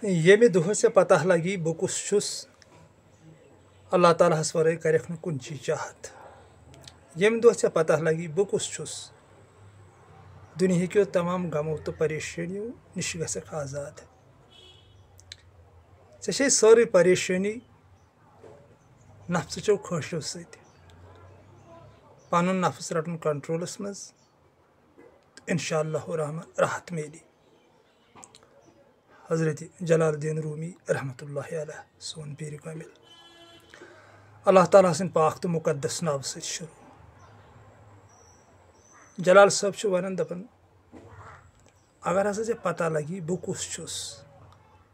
ییٚمہِ دۄہ ژےٚ پتہ لگی بہٕ کُس چھُس اللہ تعالیٰ ہس ورٲے کریکھ نہٕ کُنچی چاہت ییٚمہِ دۄہ ژےٚ پتہ لگی بہٕ کُس چھُس دُنہیٖکیو تمام غمو تہٕ پریشٲنیو نِش گژھکھ آزاد ژےٚ چھے سٲرٕے پریشٲنی نفژٕچو خٲہشو سۭتۍ پنُن نفس رٹُن کنٹرولس منٛز تہٕ انشاء اللہ الرحمٰن راحت میلی حضرت جلال الدین رومی رحمتہ اللہ علیہ سون پیٖرِ کامل اللہ تعالیٰ سٕنٛدِ پاک تہٕ مُقدس ناوٕ سۭتۍ شروع جلال صٲب چھُ ونان دپان اگر ہسا ژےٚ پتہ لگی بہٕ کُس چھُس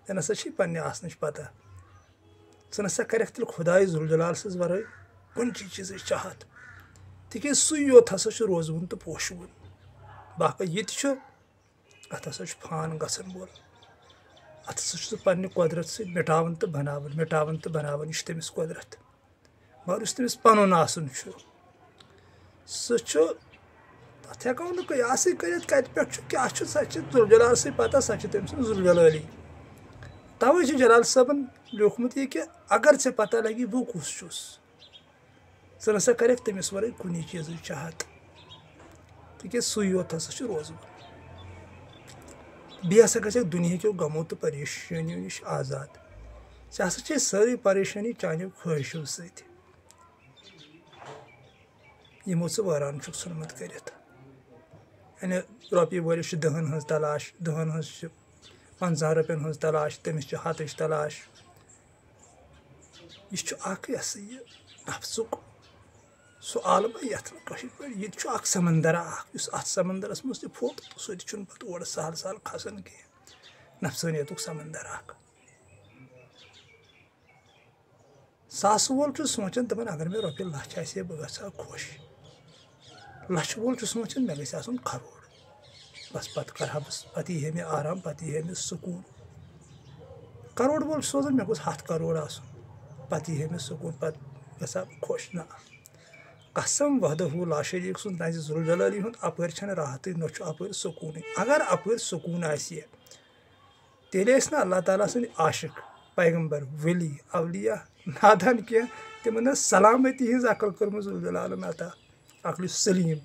ژےٚ نسا چھے پننہِ آسنٕچ پتہ ژٕ نسا کرکھ تیٚلہِ خۄداے ذوالجلال سٕنٛز ورٲے کُنچی چیٖزٕچ چاہت تِکیٛازِ سُے یوت ہسا چھُ روزوُن تہٕ پوشوُن باقٕے یہِ تہِ چھُ اتھ ہسا چھُ فان گژھن وول اتھ ہسا چھُ سُہ پننہِ قۄدرت سۭتۍ مٹاوان تہٕ بناوان یہِ چھُ تٔمِس قۄدرت مگر یُس تٔمِس پنُن آسُن چھُ سُہ چھُ تتھ ہٮ۪کو نہٕ قیاسٕے کٔرِتھ کتہِ پٮ۪ٹھ چھُ کیٛاہ چھُ سۄ چھِ ذوالجلالسٕے پتہ سۄ چھِ تٔمۍ سٕنٛز ذوالجلالی توے چھُ جلال صٲبن لیوٗکھمُت یہِ کہِ اگر ژےٚ پتہ لگی بہٕ کُس چھُس ژٕ نسا کرکھ تٔمِس ورٲے کُنی چیٖزٕچ چاہت تِکیٛازِ سُے یوت ہسا چھُ روزوُن بیٚیہِ ہسا گژھکھ دُنہیٖکیو غمو تہٕ پریشٲنیو نِش آزاد ژےٚ ہسا چھے سٲرٕے پریشٲنی چانیو خٲہشو سۭتۍ یِمو ژٕ وٲران چھُکھ ژھُنمُت کٔرِتھ یعنی رۄپیہِ وٲلِس چھِ 10 ہٕنٛز تلاش 10 ہٕنٛز چھِ 50 رۄپین ہٕنٛز تلاش تٔمِس چھِ 100ٕچ تلاش یہِ چھُ اکھ یہِ ہسا یہِ نفژُک سُہ عالمہ یتھ کٲشِر پٲٹھۍ یہِ تہِ چھُ اکھ سمندرا اکھ یُس اتھ سمندرس منٛز تہِ پھوٚت تہٕ سُہ تہِ چھُنہٕ پتہٕ اورٕ سہل سہل کھسان کینٛہہ نفسٲنیتُک سمندر اکھ ساسہٕ وول چھُ سونٛچان دپان اگر مےٚ رۄپیہِ لچھ آسہِ ہے بہٕ گژھٕ ہا خۄش لچھٕ وول چھُ سونٛچان مےٚ گژھِ آسُن کروڑ بس پتہٕ کرٕ ہا بہٕ پتہٕ یی ہے مےٚ آرام پتہٕ یی ہے مےٚ سکوٗن کروڑ وول چھُ سوزان مےٚ گوٚژھ 100 کروڑ آسُن پتہٕ یی ہے مےٚ سکوٗن پتہٕ گژھٕ ہا بہٕ خۄش نہ قسم وحدہ لا شریٖک سُنٛد تَزِ ذوالجلالی ہُنٛد اپٲرۍ چھنہٕ راحتٕے نہ چھُ اپٲرۍ سکوٗنٕے اگر اپٲرۍ سکوٗن آسہِ ہے تیٚلہِ ٲسۍ نہٕ اللہ تعالیٰ سٕنٛدۍ عاشق پیغمبر ؤلی اولیا نادان کینٛہہ تِمن ٲس سلامتی ہٕنٛز عقل کٔرمٕژ ذوالجلالن عطا عقلہِ سلیٖم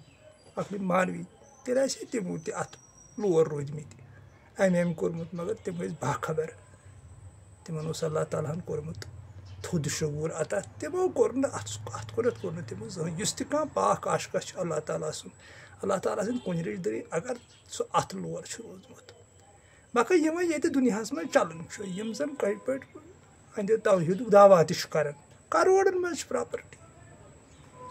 عقلہِ مانوی تیٚلہِ آسہِ ہے تِمو تہِ اتھ لور روٗدمٕتۍ أمۍ کوٚرمُت مگر تِم ٲسۍ باخبر تِمن اوس اللہ تعالیٰ ہن کوٚرمُت تھوٚد شعوٗر عطا تِمو کوٚر نہٕ اتھ کُنتھ کوٚر نہٕ تِمو زٕہٕنۍ یُس تہِ کانٛہہ پاک عاشقہ چھُ اللہ تعالیٰ سُنٛد اللہ تعالیٰ سٕنٛدۍ کُنہِ دٔری اگر سُہ اتھ لور چھُ روٗدمُت باقٕے یِم وۄنۍ ییٚتہِ دُنیاہس منٛز چلان چھُ یِم زن کٔڑۍ پٲٹھۍ أنٛدِ توحیٖدُک دعوا تہِ چھُ کران کروڑن منٛز چھِ پراپرٹی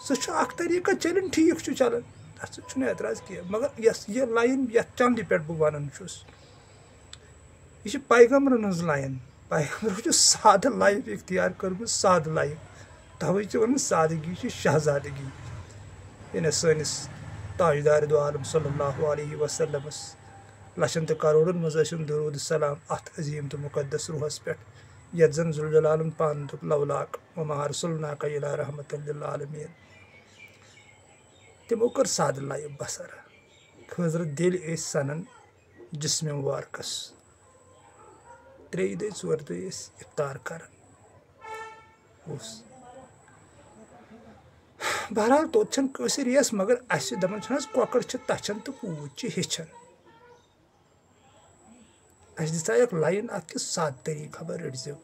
سُہ چھُ اکھ طٔریٖقہٕ چلان ٹھیٖک چھُ چلان تتھ سۭتۍ چھُنہٕ اعتراض کینٛہہ مگر یۄس یہِ لایِن یتھ چندِ پٮ۪ٹھ بہٕ ونان چھُس یہِ چھِ پیغمبرن ہٕنٛز لایِن پیغمبرو چھُ سادٕ لایف اختیار کٔرمٕژ سادٕ لایف توے چھِ ونان سادگی چھِ شہزادگی یعنی سٲنِس تاجدار دو عالم صلی اللہ علیہ وسلمس لچھن تہٕ کروڑن منٛز ٲسِن درود السلام اتھ عظیٖم تہٕ مُقدس روحس پٮ۪ٹھ یتھ زن ذوالجلالن پانہٕ دوٚپ لولاک وما ارسلناک الا رحمتہ للعالمین تِمو کٔر سادٕ لایف بسر خٲطرٕ دِلۍ ٲسۍ سنان جسمِ مبارکس 3 دۄہہِ 4 دۄہہِ ٲسۍ افطار کران بہرحال توٚت چھنہٕ کٲنٛسہِ ریس مگر اسہِ دپان چھِنہٕ حظ کۄکر چھِ تچھان تہٕ پوٗتۍ چھِ ہیٚچھان اسہِ دِژاے اکھ لایِن اتھ کہِ سادٕ طٔریٖقہٕ ہبا رٔٹزیٚو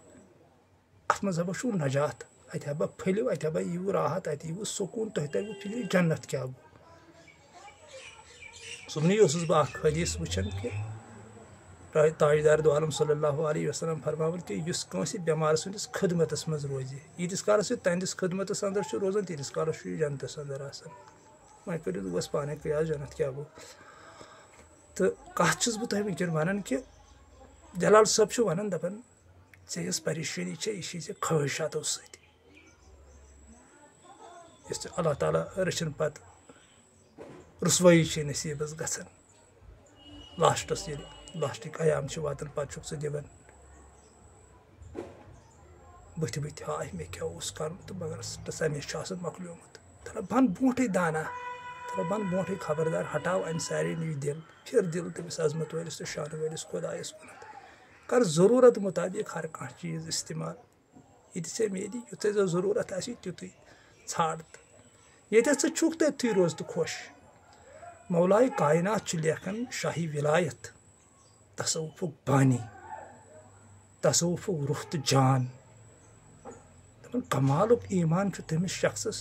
اتھ منٛز ہبا چھُو نجات اتہِ ہبا پھٔلِو اتہِ ہبا ییٖوٕ راحت اتہِ ییٖوٕ سکوٗن تۄہہِ ترِوٕ فِکرِ جنت کیٛاہ گوٚو صُبحنٕے اوسُس بہٕ اکھ حدیٖث وٕچھان کہِ تاجدار دو عالم صلی اللہ علیہ وسلم فرماوان کہِ یُس کٲنٛسہِ بٮ۪مار سٕنٛدِس خدمتس منٛز روزِ ییٖتِس کالس یہِ تہنٛدِس خدمتس انٛدر چھُ روزان تیٖتِس کالس چھُ یہِ جنتس انٛدر آسان وۄنۍ کٔرِو بس پانے قیاس جنت کیٛاہ گوٚو تہٕ کتھ چھُس بہٕ تۄہہِ وٕنکیٚن ونان کہِ جلال صٲب چھُ ونان دپان ژےٚ یۄس پریشٲنی چھےٚ یہِ چھِ ژےٚ خٲہشاتو سۭتۍ یُس ژےٚ اللہ تعالیٰ رٔچھِنۍ پتہٕ رُسوٲیی چھے نصیٖبس گژھان لاسٹس ییٚلہِ لاسٹٕکۍ ایام چھِ واتان پتہٕ چھُکھ ژٕ دِوان بٕتھِ بٕتھِ ہاے مےٚ کیٛاہ اوس کرُن تہٕ مگر ژَمے چھُ آسان مۄکلیومُت تھوڑا بن برونٛٹھٕے دانا تھوڑا بن برونٛٹھٕے خبردار ہٹاو امہِ سارے نِش دِل پھِر دِل تٔمِس عظمت وٲلِس تہٕ شانہٕ وٲلِس خۄدایس کُنتھ کر ضرورت مطابق ہر کانٛہہ چیز استعمال یہ ژےٚ میلی یُتھ ژےٚ ضروٗرت آسی تیُتُے ژھانٛڈ تہٕ ییٚتٮ۪تھ ژٕ چھُکھ تٔتھی روز تہٕ خۄش مولائے کائنات چھُ لیکھان شاہی ولایت تصوفُک بانی تصوفُک روح تہٕ جان دپان کمالُک ایمان چھُ تٔمِس شخصس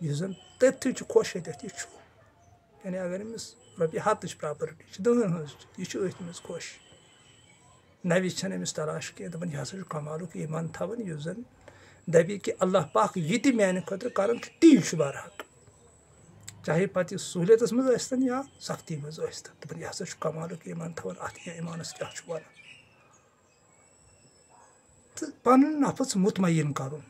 یُس زن تٔتھی چھُ خۄش ییٚتٮ۪تھ یہِ چھُ یعنی اگر أمِس رۄپیہِ ہتٕچ پراپرٹی چھِ دہن ہٕنٛز چھِ یہِ چھُ أتھۍ منٛز خۄش نوِ چھنہٕ أمِس تلاش کینٛہہ دپان یہِ ہسا چھُ کمالُک ایمان تھاوان یُس زن دپہِ کہِ اللہ پاک یہِ تہِ میانہِ خٲطرٕ کران چھُ تی چھُ برحق چاہے پتہٕ یہِ سہوٗلیتس منٛز ٲسۍتن یا سختی منٛز ٲسۍتن دپان یہِ ہسا چھُ کمالُک ایمان تھاوان اتھ ایمانس کیاہ چھُ ونان تہٕ پنُن نفس مطمعین کرُن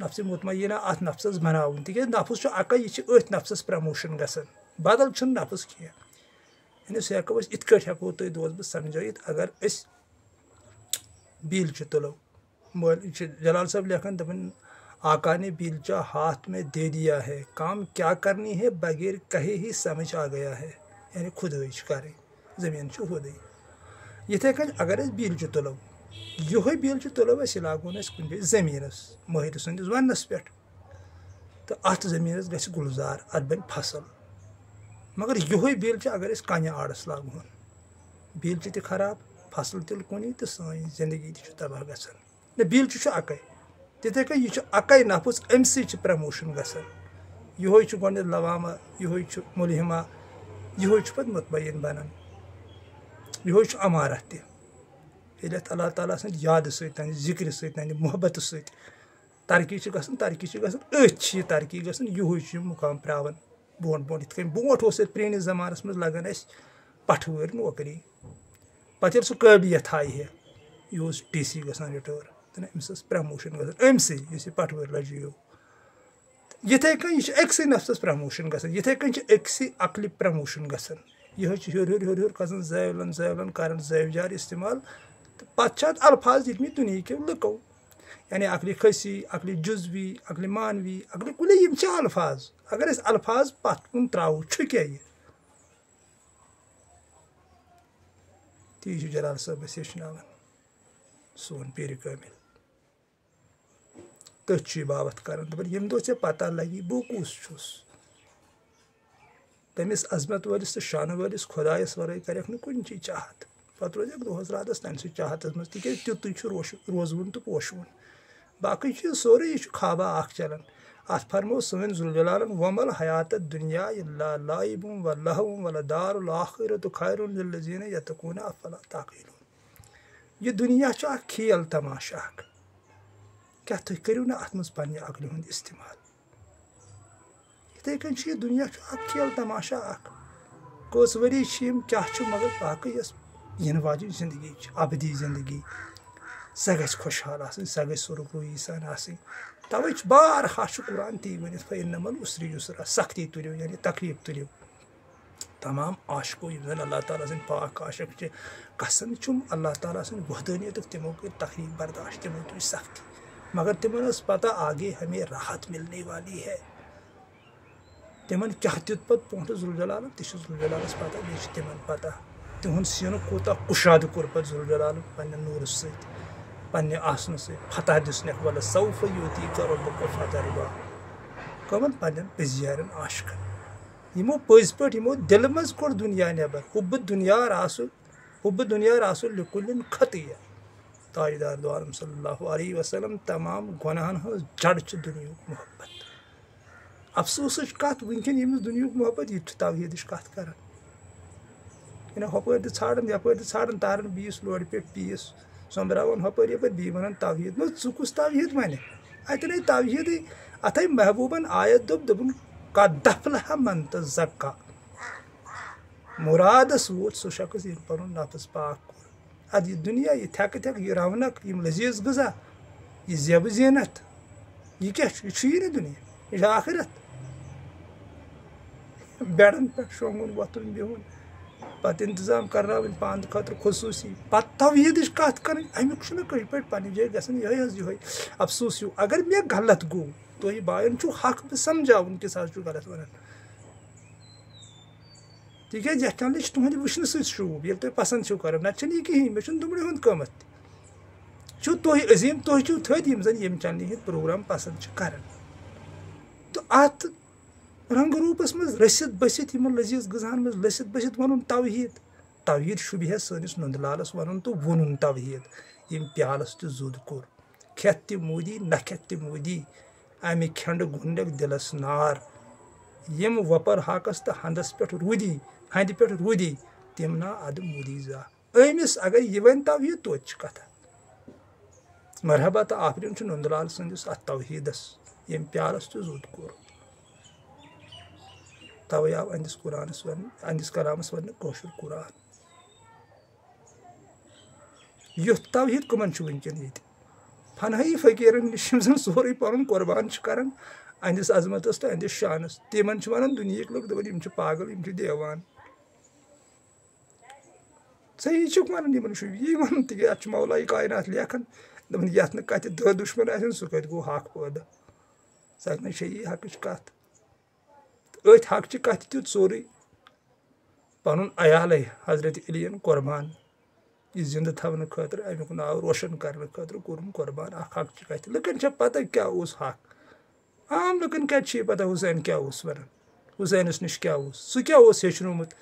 نفسِ مطمعینہ اتھ نفسس بناوُن تِکیازِ نفس چھُ اکے یہِ چھِ أتھۍ نفسس پرموشن گژھان بدل چھُنہٕ نفس کینٛہہ یعنی سُہ ہٮ۪کو أسۍ یِتھ کٲٹھۍ ہٮ۪کو تۄہہِ دوست بہٕ سمجھٲیِتھ اگر أسۍ بیلچہِ تُلو مٲلۍ چھِ جلال صٲب لیکھان دپان آقا نے بیلچا ہاتھ میں دے دیا ہے کام کیا کرنی ہے بغیر کہے ہی سمجھ آ گیا ہے یعنی خُدٲے چھِ کرٕنۍ زٔمیٖن چھُ ہُدٕے یِتھے کٔنۍ اگر أسۍ بیلچہِ تُلو یِہوے بیلچہِ تُلو أسۍ یہِ لاگون أسۍ کُنہِ جایہِ زٔمیٖنس مٲہِر سٕنٛدِس وننس پٮ۪ٹھ تہٕ اتھ زٔمیٖنس گژھِ گُلزار اتھ بنہِ فصل مگر یِہوے بیلچہِ اگر أسۍ کنہِ آڑس لاگہون بیلچہِ تہِ خراب فصل تِلہٕ کُنی تہٕ سٲنۍ زندگی تہِ چھُ تباہ گژھان نہ بیلچہِ چھُ اکے تِتھے کٔنۍ یہِ چھُ اکے نفس امہِ سۭتۍ چھِ پرموشن گژھان یِہوے چھُ گۄڈنیتھ لوامہ یِہوے چھُ ملہمہ یِہوے چھُ پتہٕ مطمعین بنان یِہوے چھُ امارت تہِ ییٚلہِ اتھ اللہ تعالیٰ سٕنٛدِ یادٕ سۭتۍ انہِ ذِکرِ سۭتۍ انہِ محبتہٕ سۭتۍ ترقی چھِ گژھان أتھۍ چھِ یہِ ترقی گژھان یِہوے چھُ یہِ مُقام پراوان برونٛٹھ برونٛٹھ یِتھ کٔنۍ برونٛٹھ اوس ییٚتہِ پرٛٲنِس زمانس منٛز لگان اَسہِ پٹھوٲرۍ نوکری پتہٕ ییٚلہِ سُہ قٲبلیت ہایہِ ہے یہِ اوس ٹی سی گژھان رِٹٲر تہٕ أمِس ٲس پرموشن گژھان أمسٕے یُس یہِ پٹھوٲرۍ لجیو یِتھے کٔنۍ یہِ چھُ أکسٕے نفسس پرموشن گژھان یِتھے کٔنۍ چھِ أکسٕے عقلہِ پرموشن گژھان یِہوے چھِ ہیوٚر ہیوٚر ہیوٚر ہیوٚر کھسان زٲولن کران زٲوجار استعمال تہٕ پتہٕ چھِ اتھ الفاظ دِتمٕتۍ دُنہیٖکیو لُکو یعنی عقلہِ خٔسی عقلہِ جُزوی عقلہِ مانوی عقلہِ کُلی یِم چھِ الفاظ اگر أسۍ الفاظ پتھ کُن تراوو چھُ کیاہ یہِ تی چھُ جلال صٲب اَسہِ ہیٚچھناوان سون پیٖرِ کٲمِل تٔتھۍ چھُ یہِ بابت کران دپان ییٚمہِ دۄہ ژےٚ پتہ لگی بہٕ کُس چھُس تٔمِس عظمت وٲلِس تہٕ شانہٕ وٲلِس خۄدایس ورٲے کریکھ نہٕ کُنہِ چی چاہت پتہٕ روزیکھ دۄہس راتس تمہِ سۭتۍ چاہتس منٛز تِکیازِ تیُتُے چھُ روزوُن تہٕ پوشوُن باقٕے چھُ یہِ سورُے یہِ چھُ خوابا اکھ چلان اتھ فرمو سٲنۍ ذوالجلالن ومل حیاتت دُنیا الا لعبٌ ولہوٌ ولدار الآخرۃ خیر للذین یتقون افلا تعقلون یہ دنیا چھُ اکھ کھیل تماشہٕ اکھ کیاہ تُہۍ کٔرِو نہٕ اتھ منٛز پننہِ عقلہِ ہُنٛد استعمال یِتھے کٔنۍ چھُ یہِ دُنیا چھُ اکھ کھیل تماشہٕ اکھ کٔژ ؤری چھِ یِم کیاہ چھُ مگر باقٕے یۄس یِنہٕ واجٮ۪ن زندگی چھِ ابدی زندگی سۄ گژھِ خۄشحال آسٕنۍ سۄ گژھِ سُرخرویی سان آسٕنۍ توے چھُ بارہا چھُ قرآن تی ؤنِتھ فإن مع العسر یسرا سختی تُلِو یعنی تکلیٖف تُلِو تمام عاشقو یِم زن اللہ تعالیٰ سٕنٛدۍ پاک عاشق چھِ قسم چھُم اللہ تعالیٰ سٕنٛدۍ وحدانیتُک تِمو کٔرۍ تکلیٖف برداشت تِمو تُج سختی مگر تِمن ٲس پتہ آگے ہمیں راحت ملنے والی ہے تِمن کیاہ دیُت پتہٕ پونٛسہٕ ذوالجلالن تہِ چھُ ذوالجلالس پتہ بیٚیہِ چھِ تِمن پتہ تِہُنٛد سیٖنہٕ کوٗتاہ کُشادٕ کوٚر پتہٕ ذوالجلالن پننہِ نوٗرٕ سۭتۍ پننہِ آسنہٕ سۭتۍ فتح دِژنکھ ولسوف یؤتیٖکَ ربُکَ فترضیٰ کٕمن پننٮ۪ن پٔزیارٮ۪ن عاشقن یِمو پٔزۍ پٲٹھۍ یِمو دِلہٕ منٛز کوٚڑ دُنیا نٮ۪بر حُبہٕ دُنیا راسُل لِکُلِن خطیہ تاجدار دو عالم صلی اللہ علیہ وسلم تمام گۄناہن ہٕنٛز جڑ چھِ دُنیہُک محبت افسوٗسٕچ کتھ وٕنکیٚن ییٚمِس دُنیہُک محبت یہِ تہِ چھُ توحیٖدٕچ کتھ کران یعنی ہۄپٲرۍ تہِ ژھانڈان یپٲرۍ تہِ ژھانڈان تاران بیٚیِس لورِ پٮ۪ٹھ پیٖس سۄمبراوان ہۄپٲرۍ یپٲرۍ بیٚیہِ ونان توحیٖد نہ ژٕ کُس توحیٖد ونکھ اتٮ۪ن آے توحیٖدٕے اتھ آے محبوٗبن آیت دوٚپُن قد افلح من تزکیٰ مُرادس ووت سُہ شخص ییٚمۍ پنُن نفس پاک کوٚر ادٕ یہِ دُنیا یہِ تھٮ۪کہٕ تھٮ۪کہٕ یہِ رونق یِم لذیذ غذا یہِ زیبہٕ زینت یہِ کیاہ چھُ یہِ چھُیی نہٕ دُنیا یہِ چھُ آخرت بیڈن پٮ۪ٹھ شۄنٛگُن وۄتھُن بِہُن پتہٕ انتظام کرناوٕنۍ پانہٕ خٲطرٕ خصوٗصی پتہٕ توحیٖدٕچ کتھ کرٕنۍ امیُک چھُنہٕ کٲنٛسہِ پٲٹھۍ پننہِ جایہِ گژھان یِہوے حظ یِہوے افسوٗس ہیوٗ اگر مےٚ غلط گوٚو تۄہہِ باین چھُو حق بہٕ سمجاوُن کِس حظ چھُ غلط ونان تکیازِ یتھ چنلہِ چھِ تُہنٛدِ وٕچھنہٕ سۭتۍ شوٗب ییٚلہِ تُہۍ پسنٛد چھِو کران نتہٕ چھُنہٕ یہِ کِہیٖنۍ مےٚ چھُنہٕ دُمبرِ ہُنٛد قۭمتھ تہِ چھُو تُہۍ عظیٖم تُہۍ چھِو تھٔدۍ یِم زن ییٚمہِ چنلہِ ہٕنٛدۍ پروگرام پسنٛد چھِ کران تہٕ اتھ رنٛگہٕ روٗپس منٛز رٔسِتھ بٔسِتھ یِمن لٔزیٖز غذاہن منٛز لٔسِتھ بٔسِتھ وَنُن توحیٖد شوٗبہِ ہے سٲنِس نُندٕ لالس وَنُن تہٕ ووٚنُن توحیٖد ییٚمۍ پیالس تہِ زوٚد کوٚر کھٮ۪تھ تہِ موٗدی نہ کھٮ۪تھ تہِ موٗدی امہِ کھٮ۪نٛڈٕ گُنڈٮ۪کھ دِلس نار یِم وۄپر ہاکس تہٕ ہندس پٮ۪ٹھ روٗدی ہندِ پٮ۪ٹھ روٗدی تِم نا ادٕ موٗدی زانٛہہ أمِس اگر یہِ وَنہِ توحیٖد توتہِ چھِ کتھا مرحبا تہٕ آفریٖن چھُ نُندٕ لال سٕنٛدِس اتھ توحیٖدس ییٚمۍ پیالس تہِ زوٚد کوٚر توے آو أہنٛدِس قرآنس وننہٕ أہنٛدِس کلامس وننہٕ کٲشُر قرآن یُتھ توحیٖد کٕمن چھُ وٕنکیٚن ییٚتہِ فنہٲیی فقیٖرن نِش یِم زن سورُے پنُن قۄربان چھِ کران أہنٛدِس عظمتس تہٕ أہنٛدِس شانس تِمن چھِ ونان دُنہِکۍ لُکھ دپان یِم چھِ پاگل یِم چھِ دیوان صحیح چھُکھ ونان یِمن چھُ یی ونُن تِکیٛازِ اتھ چھُ مولاے کائنات لیکھان دپان یتھ نہٕ کتھِ دہ دُشمن آسن سُہ کتہِ گوٚو حق پٲدٕ سۄ چھِ یی حقٕچ کتھ أتھۍ حقچہِ کتھِ دیُت سورُے پنُن عیالے حضرت علیین قۄربان یہِ زنٛدٕ تھاونہٕ خٲطرٕ امیُک ناو روشن کرنہٕ خٲطرٕ کوٚرُن قۄربان اکھ حقچہِ کتھِ لُکن چھےٚ پتہ کیاہ اوس حق عام لُکن کتہِ چھِ یہِ پتہ حُسین کیاہ اوس ونان حُسینس نِش کیاہ اوس سُہ کیاہ اوس ہیٚچھنومُت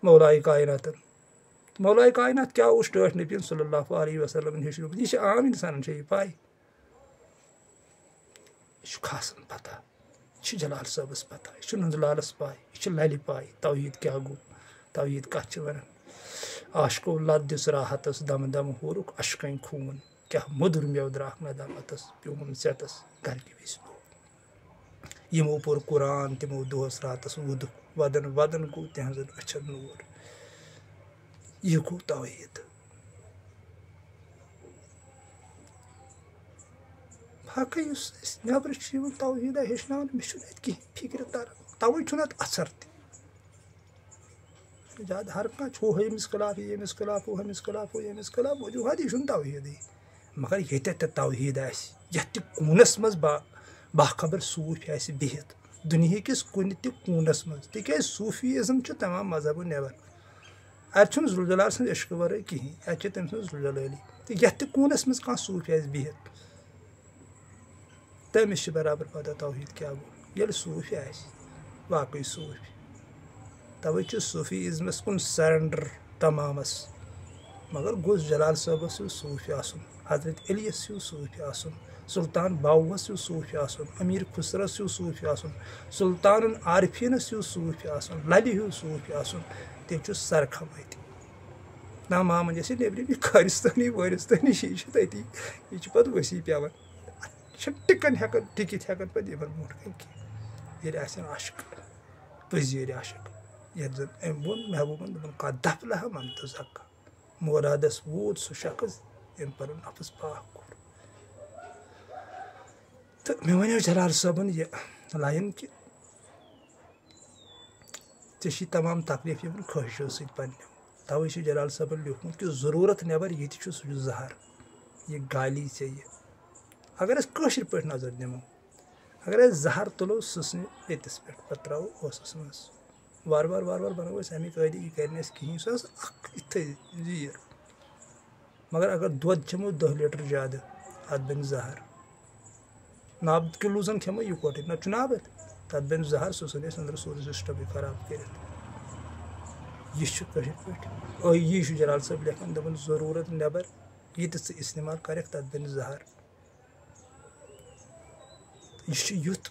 مولاے کائناتن مولاے کائنات کیاہ اوس ٹٲٹھۍ نبی صلی اللہ علیہ وسلمن ہیٚچھنومُت یہِ چھِ عام انسانن چھےٚ یہِ پاے یہِ چھُ خاصن پتہ یہِ چھِ جلال صٲبس پتہ یہِ چھُ نُندٕ لالس پاے یہِ چھِ للہِ پاے توحیٖد کیاہ گوٚو توحیٖد کتھ چھِ ونان عاشقو لد دِژ راحتس دم دم ہورُکھ اشکَنۍ خوٗن کیاہ موٚدُر میوٕ درٛاکھ ندامتس پیوٚوُن ژٮ۪تس گرکہِ وِزِ یِمو پوٚر قرآن تِمو دۄہس راتس وُدُکھ ودن ودن گوٚو تِہنٛزن أچھن نوٗر یہِ گوٚو توحیٖد باقٕے یُس أسۍ نٮ۪برٕ چھِ یِوان توحیٖدا ہیٚچھناونہٕ مےٚ چھُنہٕ اَتہِ کِہیٖنۍ فِکرِ تران توے چھُنہٕ اتھ اثر تہِ زیادٕ ہر کانٛہہ چھُ ہُہ ییٚمِس خٕلاف یہِ ییٚمِس خٕلاف ہُہ ہُمِس خٕلاف ہُہ ییٚمِس خٕلاف وجوٗہات یہِ چھُنہٕ توحیٖدٕے مگر ییٚتٮ۪تھ تہِ توحیٖد آسہِ یتھ تہِ کوٗنس منٛز باخبر صوٗفۍ آسہِ بِہِتھ دُنہِکِس کُنہِ تہِ کوٗنس منٛز تِکیٛازِ صوٗفیٖزم چھُ تمام مذہبو نٮ۪بر اتہِ چھُنہٕ ذوالجلال سٕنٛز عشقہٕ ورٲے کِہینۍ اتہِ چھِ تٔمۍ سٕنٛز ذوالجلٲلی تہٕ یتھ تہِ کوٗنس منٛز کانٛہہ صوٗفی آسہِ بِہِتھ تٔمِس چھِ برابر پتہ توحیٖد کیاہ گوٚو ییٚلہِ صوٗفی آسہِ واقعی صوٗفی توے چھُ صوٗفیٖزمس کُن سرینڈر تمامس مگر گوٚژھ جلال صٲبس ہیوٗ صوٗفی آسُن حضرت علیس ہیوٗ صوٗفی آسُن سلطان باوٗہس ہیوٗ صوٗفی آسُن امیر خسرس ہیوٗ صوٗفی آسُن سلطان عارفیٖنس ہیوٗ صوٗفی آسُن للہِ ہیوٗ صوٗفی آسُن تیٚلہِ چھُ سرخم اتہِ نا مامن یۄس یہِ نیبرِم یہِ خٲرستٲنی وٲرستٲنی یہِ چھِ تٔتی یہِ چھِ پتہٕ ؤسیع پیوان اتھ چھِ ٹِکن ہٮ۪کان ٹِکِتھ ہٮ۪کان پتہٕ یِمن برونٛٹھ کَنۍ کینٛہہ ییٚلہِ آسن عاشق پٔزیٖرۍ عاشق یتھ زن أمۍ ووٚن محبوٗبن دوٚپُن قد افلح من تزکا مورادس ووت سُہ شخص ییٚمۍ پنُن نفس پاک کوٚر تہٕ مےٚ وَنیو جلال صٲبن یہِ لایِن کہِ ژےٚ چھی تمام تکلیٖف یِوان خٲہِشو سۭتۍ پننیو توے چھُ جلال صٲبن لیوٗکھمُت کہِ ضروٗرت نٮ۪بر ییٚتہِ چھُ سُہ چھُ زہر یہِ گالی ژےٚ یہِ اگر أسۍ کٲشِر پٲٹھۍ نظر دِمو اگر أسۍ زہر تُلو سٕژنہِ پیٚتِس پٮ۪ٹھ پتہٕ ترٛاوو ٲسس منٛز وارٕ وارٕ بناوو أسۍ امیِکۍ عٲدی یہِ کرِ نہٕ اَسہِ کِہینۍ سُہ ٲس اکھ یِتھٕے زیٖر مگر اگر دۄد چٮ۪مو 10 لیٖٹر زیادٕ اتھ بنہِ زہر نابہٕ کِلوٗ زن کھٮ۪مو یِکوٹے نتہٕ چھُ نابہٕ تتھ بنہِ زہر سُہ ژھٕنہِ اَسہِ أنٛدرٕ سورُے سسٹمٕے خراب کٔرِتھ یہِ چھُ کٲشِر پٲٹھۍ یی چھُ جلال صٲب لیکھان دپان ضروٗرت نٮ۪بر یہِ تہِ ژٕ استعمال کرکھ تتھ بنہِ زہر یہِ چھُ یُتھ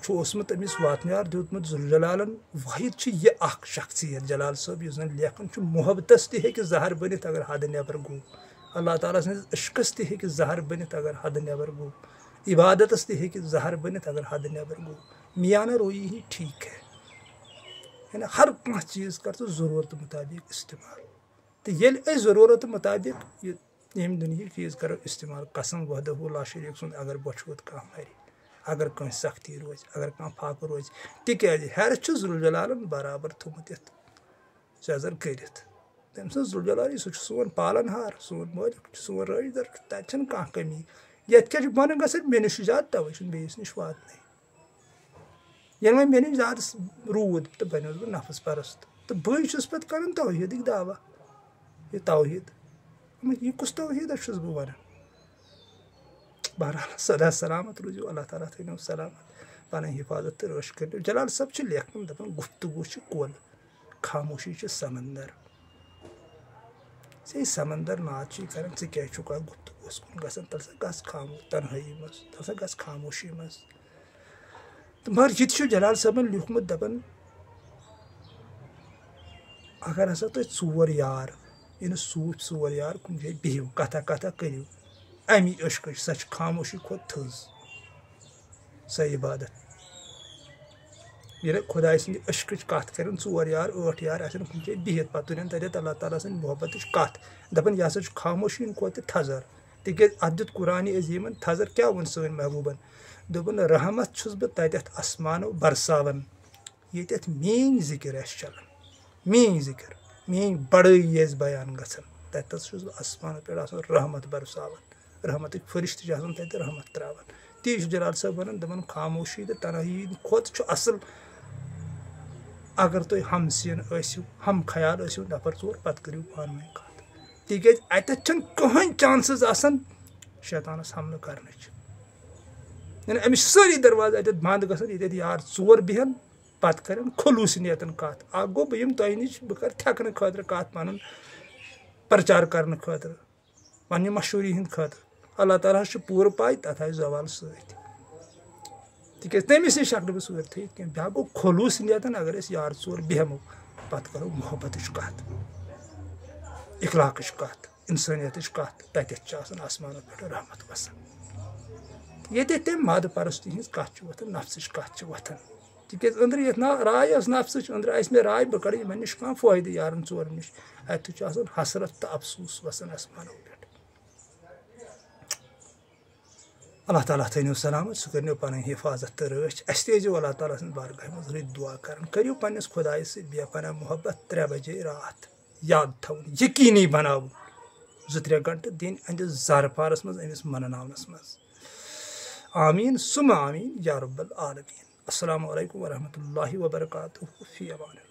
چھُ اوسمُت أمِس واتنیار دیُتمُت ذوالجلالن واحد چھُ یہِ اکھ شخصیت جلال صٲب یُس زن لیکھان چھُ محبتس تہِ ہیٚکہِ زہر بٔنِتھ اگر حدٕ نٮ۪بر گوٚو اللہ تعالیٰ سٕنٛدِس عشقس تہِ ہیٚکہِ زہر بٔنِتھ اگر حدٕ نٮ۪بر گوٚو عبادتس تہِ ہیٚکہِ زہر بٔنِتھ اگر حدٕ نٮ۪بر گوٚو میاں نہ رویی ہی ٹھیٖک ہے یعنی ہر کانٛہہ چیٖز کر ژٕ ضروٗرتہٕ مُطٲبق استعمال تہٕ ییٚلہِ أسۍ ضروٗرتہٕ مُطٲبق یہِ ییٚمہِ دُنہِکۍ چیٖز کرو استعمال قسم وحدہ لا شریٖک سُنٛد اگر بۄچھوت کانٛہہ مرِ اگر کٲنٛسہِ سختی روزِ اگر کانٛہہ فاقہٕ روزِ تِکیٛازِ ہیرٕ چھُ ذوالجلالن برابر تھوٚمُت یتھ سیزر کٔرِتھ تٔمۍ سٕنٛز ذوالجلالی سُہ چھُ سون پالن ہار سون مٲلِک چھُ سون رٲچھ در چھُ تتہِ چھنہٕ کانٛہہ کٔمی یتھ کیٛاہ چھُ بۄنہٕ گژھان مےٚ نِش چھُ زیادٕ توے چھُنہٕ بیٚیِس نِش واتنٕے ییٚلہِ وۄنۍ مےٚ نِش زیادٕ روٗد تہٕ بنیوس بہٕ نفس پرست تو بہٕ چھُس پَتہٕ کَران توحیٖدٕکۍ دعوا یہ توحیٖد یہ کُس توحیٖد چھُس بہٕ وَنان بہرحال سدا سلامت روٗزِو اللہ تعالیٰ تھٲینو سلامت پَنٕنۍ حفاظت تہٕ رٲچھ کٔرِو جلال صٲب چھِ لیکھان دَپان گفتگوٗ چھِ کۄل خاموشی چھِ سمندر ژےٚ سمندر ناد چھُے کران ژٕ کیٛازِ چھُکھ اَتھ گفتگوٗوَس کُن گژھان تَلہٕ سا گژھ تنہٲیی منٛز تَلہٕ سا گژھ خاموشی منٛز تہٕ مگر یہِ تہِ چھُ جلال صٲبن لیوٗکھمُت دَپان اگر ہسا تُہۍ ژور یار یعنی صوٗفۍ ژور یار کُنہِ جایہِ بِہِو کتھا کتھا کٔرِو امی عشقٕچ سۄ چھِ خاموشی کھۄتہٕ تھٔز سۄ عبادت ییٚلہِ خۄداے سٕنٛدِ عشقٕچ کتھ کرن ژور یار ٲٹھ یار آسن کُنہِ جایہِ بِہِتھ پتہٕ تُلن تتٮ۪تھ اللہ تعالیٰ سٕنٛدِ محبتٕچ کتھ دپان یہِ ہسا چھُ خاموشی ہٕنٛدِ کھۄتہٕ تہِ تھزر تِکیٛازِ اتھ دیُت قرآنِ عظیٖمن تھزر کیٛاہ ووٚن سٲنۍ محبوٗبن دوٚپُن رحمت چھُس بہٕ تتٮ۪تھ اسمانو برساون ییٚتٮ۪تھ میٲنۍ ذِکر آسہِ چلان میٲنۍ ذِکر میٲنۍ بڑٲیی آسہِ بیان گژھان تتٮ۪تھ چھُس بہٕ اسمانو پٮ۪ٹھ آسان رحمت برساون رحمتٕکۍ فرشتہٕ چھِ آسان تتہِ رحمت تراوان تی چھُ جلال صٲب ونان دپان خاموشی تہٕ تنہٲیی کھۄتہٕ چھُ اصل اگر تُہۍ ہم سین ٲسِو ہم خیال ٲسِو نفر ژور پتہٕ کٔرِو پانہٕ ؤنۍ کتھ تِکیٛازِ اتٮ۪تھ چھنہٕ کٕہٕنۍ چانسز آسان شیطانس حملہٕ کرنٕچ یعنی أمِس چھِ سٲری دروازٕ اتٮ۪تھ بنٛد گژھان ییٚتٮ۪تھ یار ژور بیٚہن پتہٕ کرن خلوٗص نیتن کتھ اکھ گوٚو بہٕ یِمہٕ تۄہہِ نِش بہٕ کرٕ تھٮ۪کنہٕ خٲطرٕ کتھ پنُن پرچار کرنہٕ خٲطرٕ پننہِ مشہوٗری ہٕنٛدِ خٲطرٕ اللہ تعالیٰ ہس چھُ پوٗرٕ پاے تتھ آسہِ زوال سۭتۍ تِکیٛازِ تٔمِس نِش ہٮ۪کہٕ نہٕ بہٕ سۭتۍ تھٲیِتھ کینٛہہ بیٛاکھ گوٚو خلوٗص نیتن اگر أسۍ یار ژور بیٚہمو پتہٕ کرو محبتٕچ کتھ اخلاقٕچ کتھ انسٲنیتٕچ کتھ تتٮ۪تھ چھِ آسان آسمانو پٮ۪ٹھ رحمت وسان ییٚتٮ۪تھ تٔمۍ مادٕ پرستی ہٕنٛز کتھ چھِ وۄتھان نفسٕچ کتھ چھِ وۄتھان تِکیٛازِ أنٛدرٕ یتھ راے ٲس نفسٕچ أنٛدرٕ آسہِ مےٚ راے بہٕ کڑٕ یِمن نِش کانٛہہ فٲیدٕ یارن ژورن نِش اتہِ چھُ آسان حسرت تہٕ افسوٗس وسان آسمانو پٮ۪ٹھ اللہ تعالیٰ تھٲینو سلامت سُہ کٔرنو پنٕنۍ حفاظت تہٕ رٲچھ اسہِ تہِ ٲسۍزیو اللہ تعالیٰ سٕنٛدِ بارگاہہِ منٛز رٕتۍ دعا کران کٔرِو پننِس خۄدایس سۭتۍ بے پناہ محبت 3 بجے راتھ یاد تھاوُن یقیٖنی بناوُن 2-3 گنٹہٕ دِنۍ أہنٛدِس زارپارس منٛز أمِس منناونس منٛز آمیٖن سُمہ آمیٖن یا رب العالمیٖن السلام علیکم ورحمتہ اللہ وبرکاتہ فی امان اللہ